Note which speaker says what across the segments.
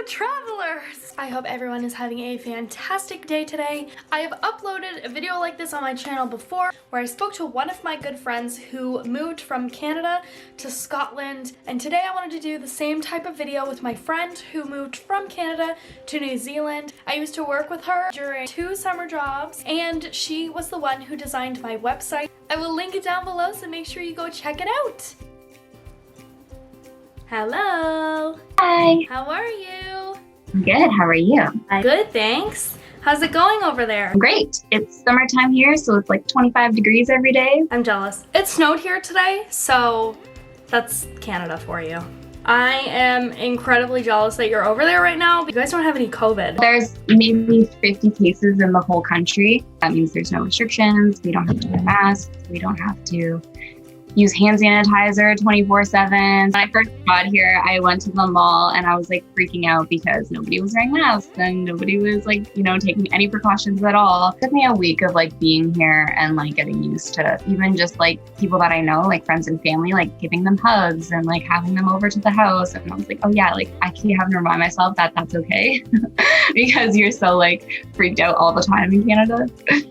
Speaker 1: travelers! I hope everyone is having a fantastic day today. I have uploaded a video like this on my channel before where I spoke to one of my good friends who moved from Canada to Scotland, and today I wanted to do the same type of video with my friend who moved from Canada to New Zealand. I used to work with her during 2 summer jobs, and she was the one who designed my website. I will link it down below, so make sure you go check it out. Hello.
Speaker 2: Hi.
Speaker 1: How are you?
Speaker 2: I'm good. How are you?
Speaker 1: Good, thanks. How's it going over there?
Speaker 2: Great. It's summertime here, so it's like 25 degrees every day.
Speaker 1: I'm jealous. It snowed here today, so that's Canada for you. I am incredibly jealous that you're over there right now. You guys don't have any COVID.
Speaker 2: There's maybe 50 cases in the whole country. That means there's no restrictions. We don't have to wear masks. We don't have to use hand sanitizer 24/7. When I first got here, I went to the mall and I was like freaking out because nobody was wearing masks and nobody was like, taking any precautions at all. It took me a week of like being here and like getting used to even just like people that I know, like friends and family, like giving them hugs and like having them over to the house. And I was like, oh yeah, like I keep having to remind myself that that's okay because you're so like freaked out all the time in Canada.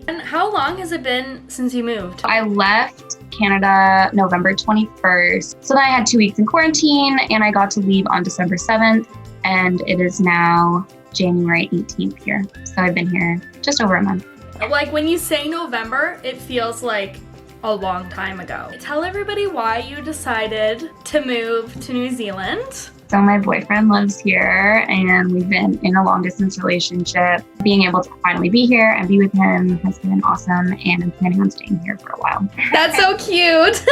Speaker 1: And how long has it been since you moved?
Speaker 2: I left Canada November 21st. So then I had 2 weeks in quarantine and I got to leave on December 7th, and it is now January 18th here. So I've been here just over a month.
Speaker 1: Like when you say November, it feels like a long time ago. Tell everybody why you decided to move to New Zealand.
Speaker 2: So my boyfriend lives here and we've been in a long distance relationship. Being able to finally be here and be with him has been awesome, and I'm planning on staying here for a while.
Speaker 1: That's so cute.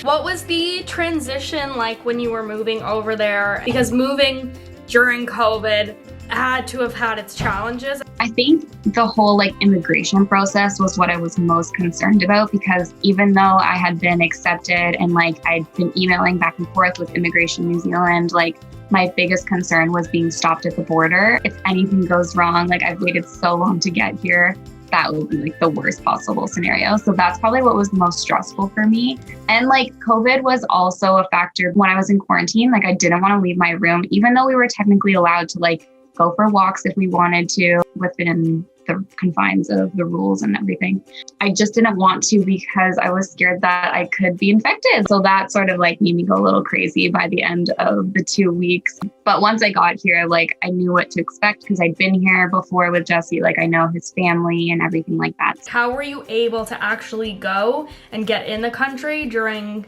Speaker 1: What was the transition like when you were moving over there? Because moving during COVID had to have had its challenges.
Speaker 2: I think the whole like immigration process was what I was most concerned about, because even though I had been accepted and like I'd been emailing back and forth with Immigration New Zealand, like my biggest concern was being stopped at the border. If anything goes wrong, like I've waited so long to get here, that would be like the worst possible scenario. So that's probably what was most stressful for me. And like COVID was also a factor when I was in quarantine. Like I didn't want to leave my room, even though we were technically allowed to like go for walks if we wanted to within the confines of the rules and everything. I just didn't want to because I was scared that I could be infected. So that sort of like made me go a little crazy by the end of the 2 weeks. But once I got here, like I knew what to expect because I'd been here before with Jesse. Like I know his family and everything like that.
Speaker 1: How were you able to actually go and get in the country during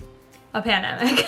Speaker 1: a pandemic?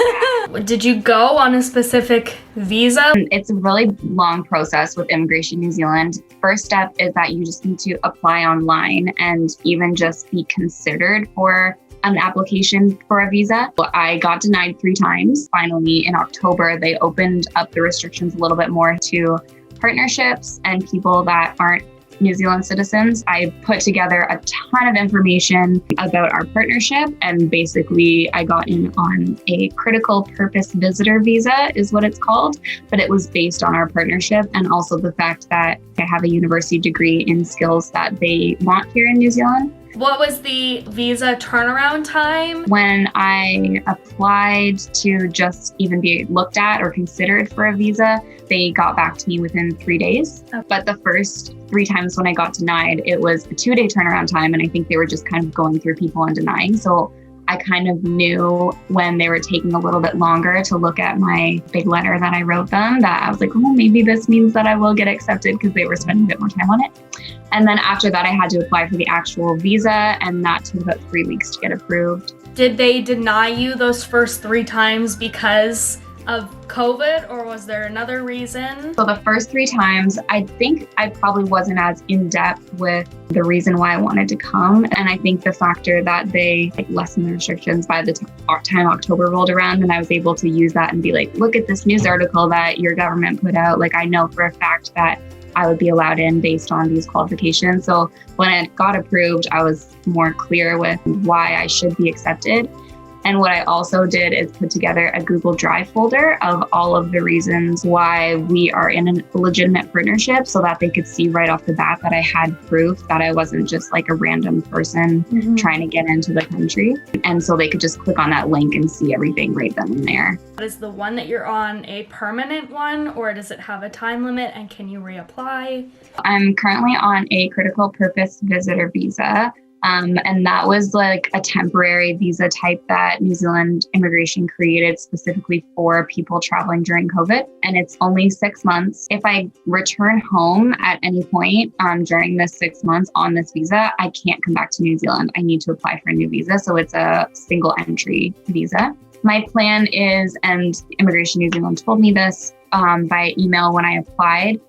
Speaker 1: Did you go on a specific visa?
Speaker 2: It's a really long process with Immigration New Zealand. First step is that you just need to apply online and even just be considered for an application for a visa. I got denied 3 times. Finally, in October, they opened up the restrictions a little bit more to partnerships and people that aren't New Zealand citizens. I put together a ton of information about our partnership, and basically I got in on a critical purpose visitor visa is what it's called, but it was based on our partnership and also the fact that I have a university degree in skills that they want here in New Zealand.
Speaker 1: What was the visa turnaround time?
Speaker 2: When I applied to just even be looked at or considered for a visa, they got back to me within 3 days. But the first 3 times when I got denied, it was a 2-day turnaround time. And I think they were just kind of going through people and denying. So I kind of knew when they were taking a little bit longer to look at my big letter that I wrote them, that I was like, oh, maybe this means that I will get accepted, because they were spending a bit more time on it. And then after that, I had to apply for the actual visa, and that took about 3 weeks to get approved.
Speaker 1: Did they deny you those first 3 times because of COVID, or was there another reason?
Speaker 2: So the first 3 times, I think I probably wasn't as in-depth with the reason why I wanted to come. And I think the factor that they lessened the restrictions by the time October rolled around, and I was able to use that and be like, look at this news article that your government put out. Like I know for a fact that I would be allowed in based on these qualifications. So when it got approved, I was more clear with why I should be accepted. And what I also did is put together a Google Drive folder of all of the reasons why we are in a legitimate partnership so that they could see right off the bat that I had proof that I wasn't just like a random person trying to get into the country. And so they could just click on that link and see everything right then and there.
Speaker 1: Is the one that you're on a permanent one, or does it have a time limit, and can you reapply?
Speaker 2: I'm currently on a critical purpose visitor visa. And that was like a temporary visa type that New Zealand immigration created specifically for people traveling during COVID. And it's only 6 months. If I return home at any point during this 6 months on this visa, I can't come back to New Zealand. I need to apply for a new visa. So it's a single entry visa. My plan is, and Immigration New Zealand told me this by email when I applied,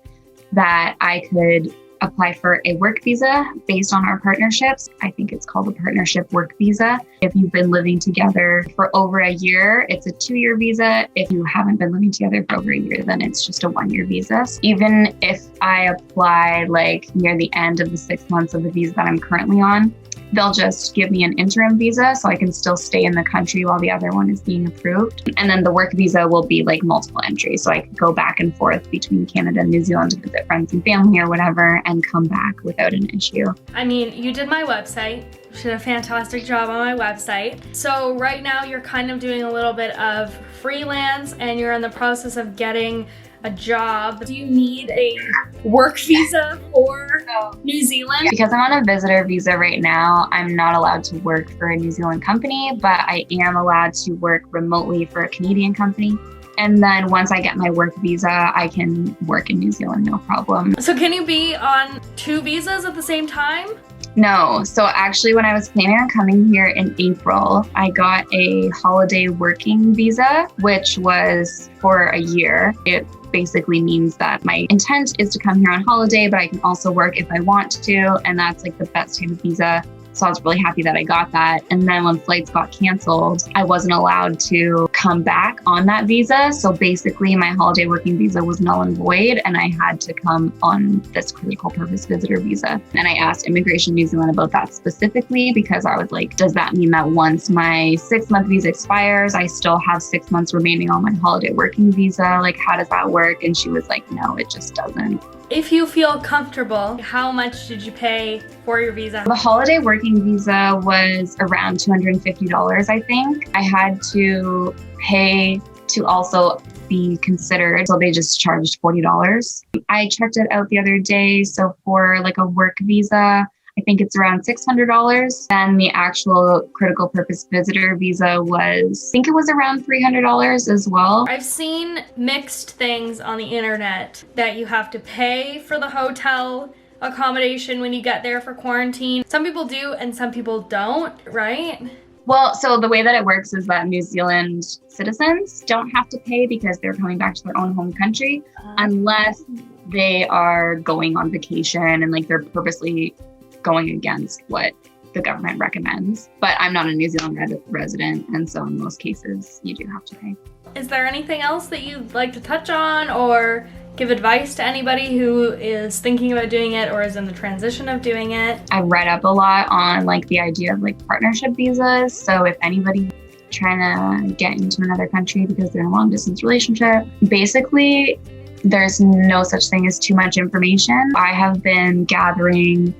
Speaker 2: that I could apply for a work visa based on our partnerships. I think it's called a partnership work visa. If you've been living together for over a year, it's a 2-year visa. If you haven't been living together for over a year, then it's just a 1-year visa. So even if I apply like near the end of the 6 months of the visa that I'm currently on, they'll just give me an interim visa so I can still stay in the country while the other one is being approved. And then the work visa will be like multiple entries. So I can go back and forth between Canada and New Zealand to visit friends and family or whatever and come back without an issue.
Speaker 1: I mean, you did my website. You did a fantastic job on my website. So right now you're kind of doing a little bit of freelance and you're in the process of getting a job. Do you need a work visa for New Zealand?
Speaker 2: Because I'm on a visitor visa right now, I'm not allowed to work for a New Zealand company, but I am allowed to work remotely for a Canadian company. And then once I get my work visa, I can work in New Zealand, no problem.
Speaker 1: So can you be on 2 visas at the same time?
Speaker 2: No. So actually, when I was planning on coming here in April, I got a holiday working visa, which was for a year. It basically means that my intent is to come here on holiday, but I can also work if I want to. And that's like the best type of visa. So I was really happy that I got that. And then when flights got canceled, I wasn't allowed to come back on that visa. So basically my holiday working visa was null and void and I had to come on this critical purpose visitor visa. And I asked Immigration New Zealand about that specifically because I was like, does that mean that once my 6-month visa expires, I still have 6 months remaining on my holiday working visa? Like, how does that work? And she was like, no, it just doesn't.
Speaker 1: If you feel comfortable, how much did you pay for your visa?
Speaker 2: The holiday working visa was around $250, I think. I had to pay to also be considered, so they just charged $40. I checked it out the other day. So for like a work visa, I think it's around $600. And the actual critical purpose visitor visa was, I think it was around $300 as well.
Speaker 1: I've seen mixed things on the internet that you have to pay for the hotel accommodation when you get there for quarantine. Some people do and some people don't, right?
Speaker 2: Well, so the way that it works is that New Zealand citizens don't have to pay because they're coming back to their own home country unless they are going on vacation and like they're purposely going against what the government recommends. But I'm not a New Zealand resident, and so in most cases, you do have to pay.
Speaker 1: Is there anything else that you'd like to touch on or give advice to anybody who is thinking about doing it or is in the transition of doing it?
Speaker 2: I've read up a lot on like the idea of like partnership visas. So if anybody trying to get into another country because they're in a long distance relationship, basically there's no such thing as too much information. I have been gathering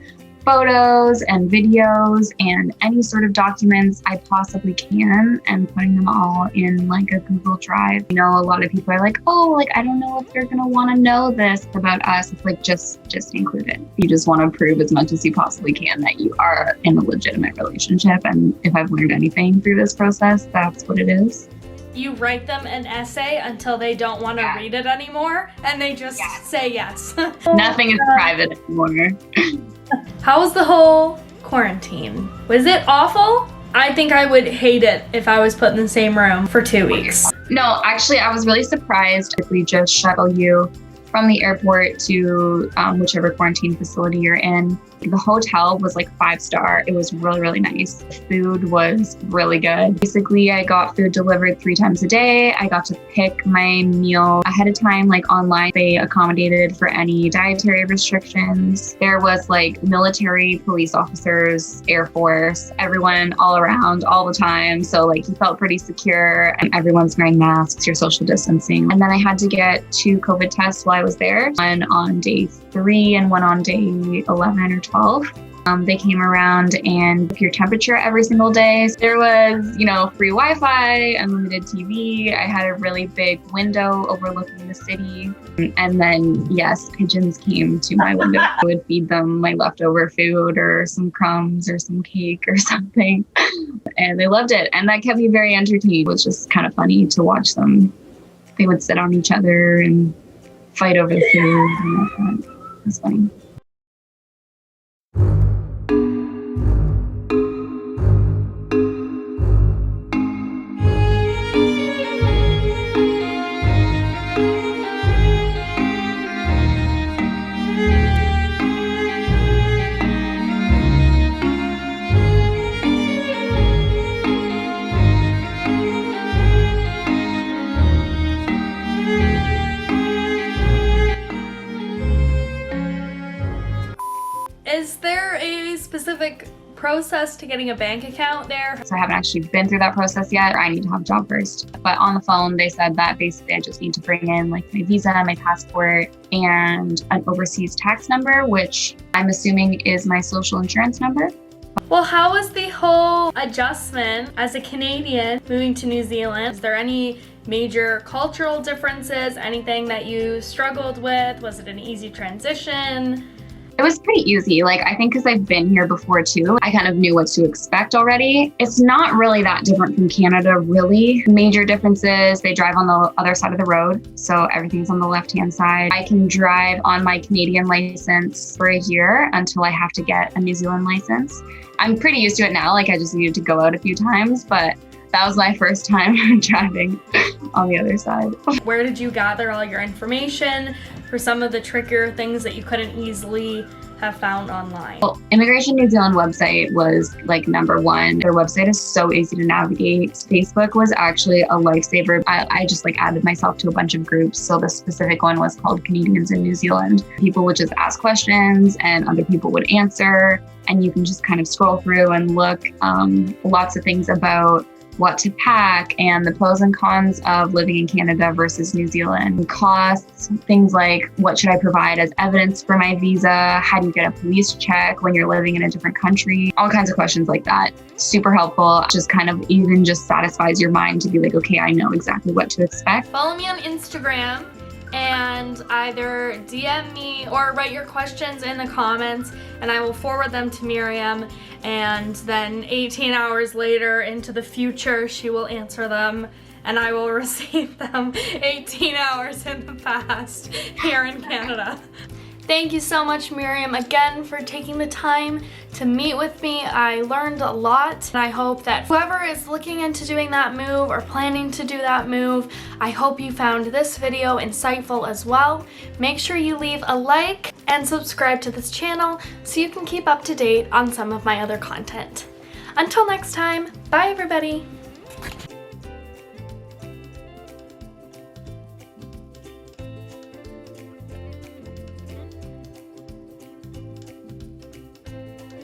Speaker 2: photos and videos and any sort of documents I possibly can and putting them all in like a Google Drive. You know, a lot of people are like, oh, like, I don't know if they're going to want to know this about us. It's like, just include it. You just want to prove as much as you possibly can that you are in a legitimate relationship. And if I've learned anything through this process, that's what it is.
Speaker 1: You write them an essay until they don't want to read it anymore and they just say yes.
Speaker 2: Nothing is private anymore.
Speaker 1: How was the whole quarantine? Was it awful? I think I would hate it if I was put in the same room for 2 weeks.
Speaker 2: No, actually, I was really surprised if we just shuttle you from the airport to whichever quarantine facility you're in. The hotel was like 5-star. It was really, really nice. The food was really good. Basically, I got food delivered 3 times a day. I got to pick my meal ahead of time, like online. They accommodated for any dietary restrictions. There was like military, police officers, Air Force, everyone all around all the time. So like you felt pretty secure and everyone's wearing masks, you're social distancing. And then I had to get 2 COVID tests while I was there, one on day 3 and one on day 11 or 12. They came around and took your temperature every single day. So there was, free Wi-Fi, unlimited TV. I had a really big window overlooking the city. And then, yes, pigeons came to my window. I would feed them my leftover food or some crumbs or some cake or something. And they loved it. And that kept me very entertained. It was just kind of funny to watch them. They would sit on each other and fight over the food. And it was funny.
Speaker 1: Is there a specific process to getting a bank account there?
Speaker 2: So I haven't actually been through that process yet. I need to have a job first. But on the phone, they said that basically I just need to bring in like my visa, my passport, and an overseas tax number, which I'm assuming is my social insurance number.
Speaker 1: Well, how was the whole adjustment as a Canadian moving to New Zealand? Is there any major cultural differences? Anything that you struggled with? Was it an easy transition?
Speaker 2: It was pretty easy. Like, I think because I've been here before too, I kind of knew what to expect already. It's not really that different from Canada, really. Major differences, they drive on the other side of the road. So everything's on the left-hand side. I can drive on my Canadian license for a year until I have to get a New Zealand license. I'm pretty used to it now. Like, I just needed to go out a few times, but that was my first time driving on the other side.
Speaker 1: Where did you gather all your information for some of the trickier things that you couldn't easily have found online?
Speaker 2: Well, Immigration New Zealand website was like #1. Their website is so easy to navigate. Facebook was actually a lifesaver. I just like added myself to a bunch of groups. So the specific one was called Canadians in New Zealand. People would just ask questions and other people would answer. And you can just kind of scroll through and look lots of things about what to pack and the pros and cons of living in Canada versus New Zealand. Costs, things like what should I provide as evidence for my visa? How do you get a police check when you're living in a different country? All kinds of questions like that. Super helpful. Just kind of even just satisfies your mind to be like, okay, I know exactly what to expect.
Speaker 1: Follow me on Instagram and either DM me or write your questions in the comments and I will forward them to Miriam, and then 18 hours later into the future she will answer them and I will receive them 18 hours in the past here in Canada. Thank you so much, Miriam, again for taking the time to meet with me. I learned a lot, and I hope that whoever is looking into doing that move or planning to do that move, I hope you found this video insightful as well. Make sure you leave a like and subscribe to this channel so you can keep up to date on some of my other content. Until next time, bye everybody!